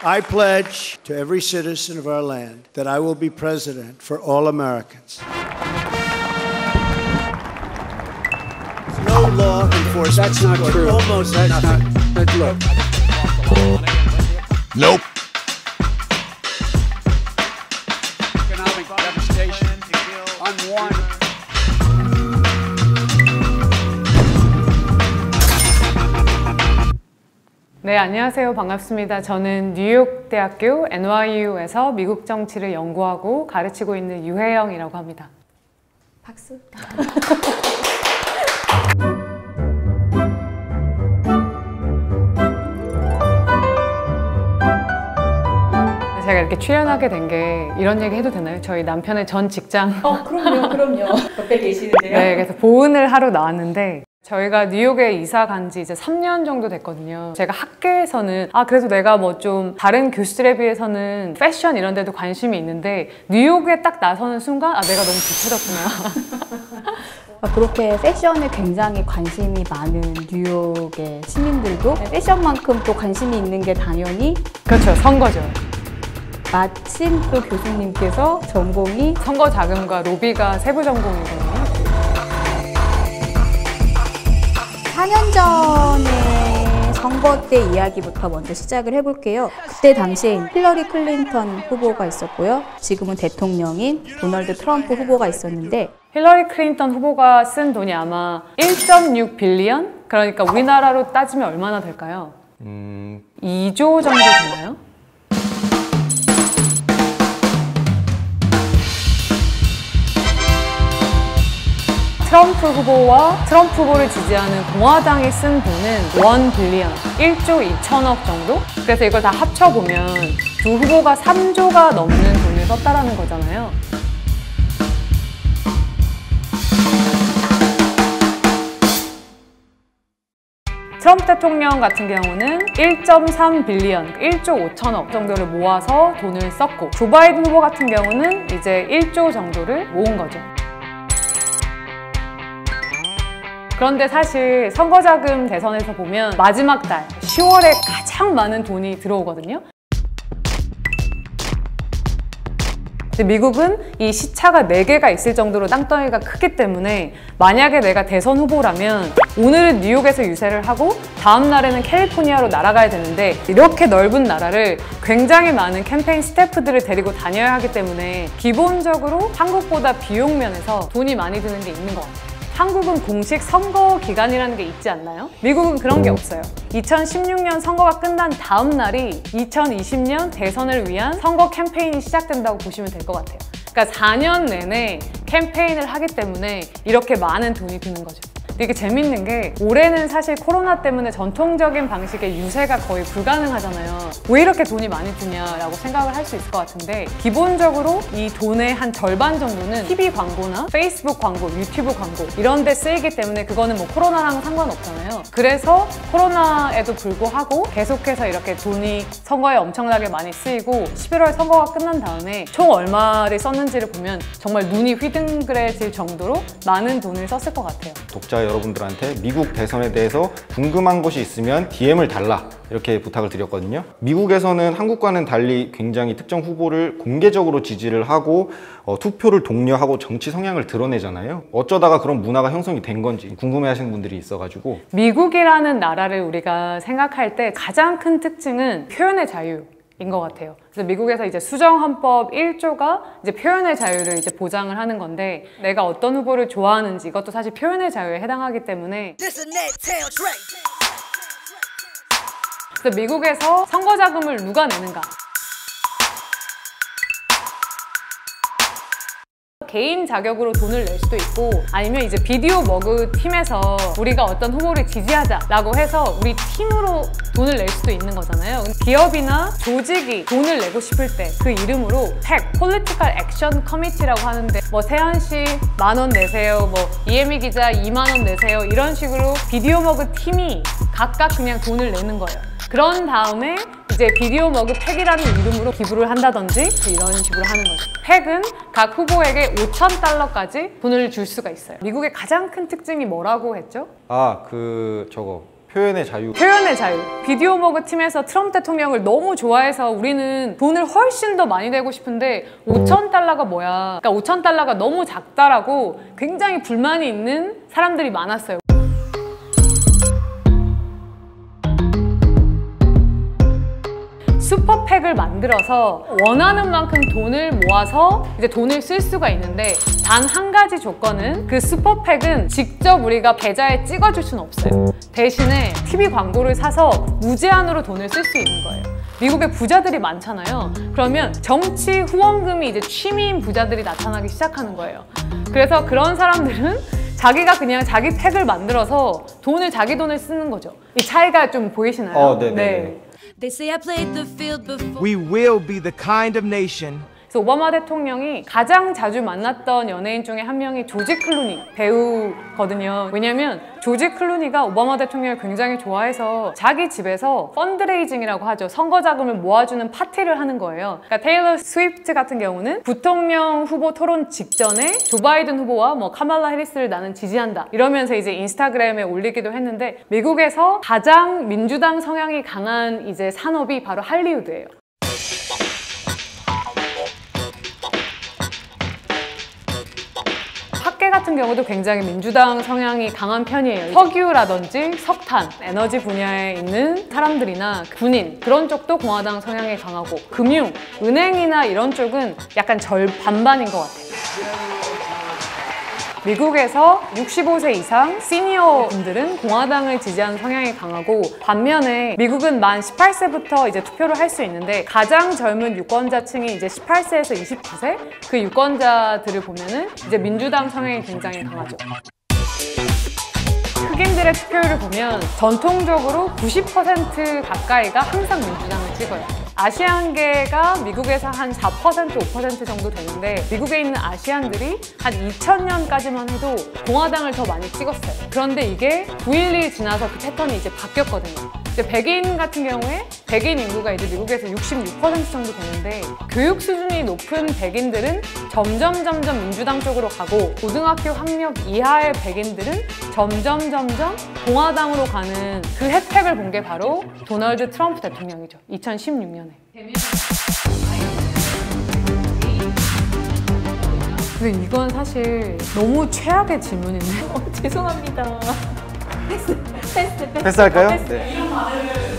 I pledge to every citizen of our land that I will be president for all Americans. No law enforcement. That's not true. Almost That's nothing. not. Look. Nope. Economic devastation, unwanted. 네, 안녕하세요. 반갑습니다. 저는 뉴욕 대학교 NYU에서 미국 정치를 연구하고 가르치고 있는 유혜영이라고 합니다. 박수. 제가 이렇게 출연하게 된 게 이런 얘기 해도 되나요? 저희 남편의 전 직장. 그럼요. 옆에 계시는데요. 네, 그래서 보은을 하러 나왔는데 저희가 뉴욕에 이사 간 지 이제 3년 정도 됐거든요. 제가 학계에서는 그래도 내가 뭐 좀 다른 교수들에 비해서는 패션 이런 데도 관심이 있는데 뉴욕에 딱 나서는 순간 내가 너무 뒤처졌구나. 그렇게 패션에 굉장히 관심이 많은 뉴욕의 시민들도 패션만큼 또 관심이 있는 게 당연히 그렇죠. 선거죠. 마침 또 교수님께서 전공이 선거 자금과 로비가 세부 전공이거든요. 4년 전에 선거 때 이야기부터 먼저 시작을 해볼게요. 그때 당시에 힐러리 클린턴 후보가 있었고요. 지금은 대통령인 도널드 트럼프 후보가 있었는데 힐러리 클린턴 후보가 쓴 돈이 아마 1.6 빌리언? 그러니까 우리나라로 따지면 얼마나 될까요? 2조 정도 되나요? 트럼프 후보와 트럼프 후보를 지지하는 공화당이 쓴 돈은 1 빌리언, 1조 2천억 정도? 그래서 이걸 다 합쳐보면 두 후보가 3조가 넘는 돈을 썼다라는 거잖아요. 트럼프 대통령 같은 경우는 1.3 빌리언, 1조 5천억 정도를 모아서 돈을 썼고 조 바이든 후보 같은 경우는 이제 1조 정도를 모은 거죠. 그런데 사실 선거자금 대선에서 보면 마지막 달 10월에 가장 많은 돈이 들어오거든요. 근데 미국은 이 시차가 4개가 있을 정도로 땅덩이가 크기 때문에 만약에 내가 대선 후보라면 오늘은 뉴욕에서 유세를 하고 다음 날에는 캘리포니아로 날아가야 되는데 이렇게 넓은 나라를 굉장히 많은 캠페인 스태프들을 데리고 다녀야 하기 때문에 기본적으로 한국보다 비용 면에서 돈이 많이 드는 게 있는 것 같아요. 한국은 공식 선거 기간이라는 게 있지 않나요? 미국은 그런 게 없어요. 2016년 선거가 끝난 다음 날이 2020년 대선을 위한 선거 캠페인이 시작된다고 보시면 될 것 같아요. 그러니까 4년 내내 캠페인을 하기 때문에 이렇게 많은 돈이 드는 거죠. 근데 이게 재밌는 게 올해는 사실 코로나 때문에 전통적인 방식의 유세가 거의 불가능하잖아요. 왜 이렇게 돈이 많이 드냐라고 생각을 할 수 있을 것 같은데 기본적으로 이 돈의 한 절반 정도는 TV 광고나 페이스북 광고, 유튜브 광고 이런 데 쓰이기 때문에 그거는 뭐 코로나랑 상관없잖아요. 그래서 코로나에도 불구하고 계속해서 이렇게 돈이 선거에 엄청나게 많이 쓰이고 11월 선거가 끝난 다음에 총 얼마를 썼는지를 보면 정말 눈이 휘둥그레질 정도로 많은 돈을 썼을 것 같아요. 독자 여러분들한테 미국 대선에 대해서 궁금한 것이 있으면 DM을 달라 이렇게 부탁을 드렸거든요. 미국에서는 한국과는 달리 굉장히 특정 후보를 공개적으로 지지를 하고 투표를 독려하고 정치 성향을 드러내잖아요. 어쩌다가 그런 문화가 형성이 된 건지 궁금해하시는 분들이 있어가지고 미국이라는 나라를 우리가 생각할 때 가장 큰 특징은 표현의 자유 인 것 같아요. 그래서 미국에서 이제 수정헌법 1조가 이제 표현의 자유를 이제 보장을 하는 건데 내가 어떤 후보를 좋아하는지 이것도 사실 표현의 자유에 해당하기 때문에 그래서 미국에서 선거 자금을 누가 내는가? 개인 자격으로 돈을 낼 수도 있고 아니면 이제 비디오 머그 팀에서 우리가 어떤 후보를 지지하자라고 해서 우리 팀으로 돈을 낼 수도 있는 거잖아요. 기업이나 조직이 돈을 내고 싶을 때 그 이름으로 PAC, Political Action Committee라고 하는데 뭐 세현 씨 10,000원 내세요, 뭐 이혜미 기자 20,000원 내세요 이런 식으로 비디오 머그 팀이 각각 그냥 돈을 내는 거예요. 그런 다음에 이제 비디오 머그 팩이라는 이름으로 기부를 한다든지 이런 식으로 하는 거죠. 팩은 각 후보에게 $5,000까지 돈을 줄 수가 있어요. 미국의 가장 큰 특징이 뭐라고 했죠? 저거 표현의 자유. 표현의 자유. 비디오 머그 팀에서 트럼프 대통령을 너무 좋아해서 우리는 돈을 훨씬 더 많이 내고 싶은데 5,000달러가 뭐야. 그러니까 5,000달러가 너무 작다라고 굉장히 불만이 있는 사람들이 많았어요. 슈퍼팩을 만들어서 원하는 만큼 돈을 모아서 이제 돈을 쓸 수가 있는데 단 한 가지 조건은 그 슈퍼팩은 직접 우리가 계좌에 찍어줄 수는 없어요. 대신에 TV 광고를 사서 무제한으로 돈을 쓸 수 있는 거예요. 미국에 부자들이 많잖아요. 그러면 정치 후원금이 이제 취미인 부자들이 나타나기 시작하는 거예요. 그래서 그런 사람들은 자기가 그냥 자기 팩을 만들어서 자기 돈을 쓰는 거죠. 이 차이가 좀 보이시나요? 네네. 네. They say I played the field before. We will be the kind of nation. 그래서 오바마 대통령이 가장 자주 만났던 연예인 중에 한 명이 조지 클루니 배우거든요. 왜냐면 조지 클루니가 오바마 대통령을 굉장히 좋아해서 자기 집에서 펀드레이징이라고 하죠. 선거 자금을 모아주는 파티를 하는 거예요. 그러니까 테일러 스위프트 같은 경우는 부통령 후보 토론 직전에 조 바이든 후보와 카말라 해리스를 나는 지지한다 이러면서 이제 인스타그램에 올리기도 했는데 미국에서 가장 민주당 성향이 강한 이제 산업이 바로 할리우드예요. 학계 같은 경우도 굉장히 민주당 성향이 강한 편이에요. 석유라든지 석탄, 에너지 분야에 있는 사람들이나 군인 그런 쪽도 공화당 성향이 강하고 금융, 은행이나 이런 쪽은 약간 반반인 것 같아요. 미국에서 65세 이상 시니어 분들은 공화당을 지지하는 성향이 강하고 반면에 미국은 만 18세부터 이제 투표를 할 수 있는데 가장 젊은 유권자층이 이제 18세에서 29세 그 유권자들을 보면은 이제 민주당 성향이 굉장히 강하죠. 흑인들의 투표율을 보면 전통적으로 90% 가까이가 항상 민주당을 찍어요. 아시안계가 미국에서 한 4%, 5% 정도 되는데 미국에 있는 아시안들이 한 2000년까지만 해도 공화당을 더 많이 찍었어요. 그런데 이게 9.11 지나서 그 패턴이 이제 바뀌었거든요. 이제 백인 같은 경우에 백인 인구가 이제 미국에서 66% 정도 되는데 교육 수준이 높은 백인들은 점점 민주당 쪽으로 가고 고등학교 학력 이하의 백인들은 점점 공화당으로 가는 그 혜택을 본 게 바로 도널드 트럼프 대통령이죠. 2016년에. 근데 이건 사실 너무 최악의 질문이네요. 죄송합니다. 패스할까요? 패스. 네.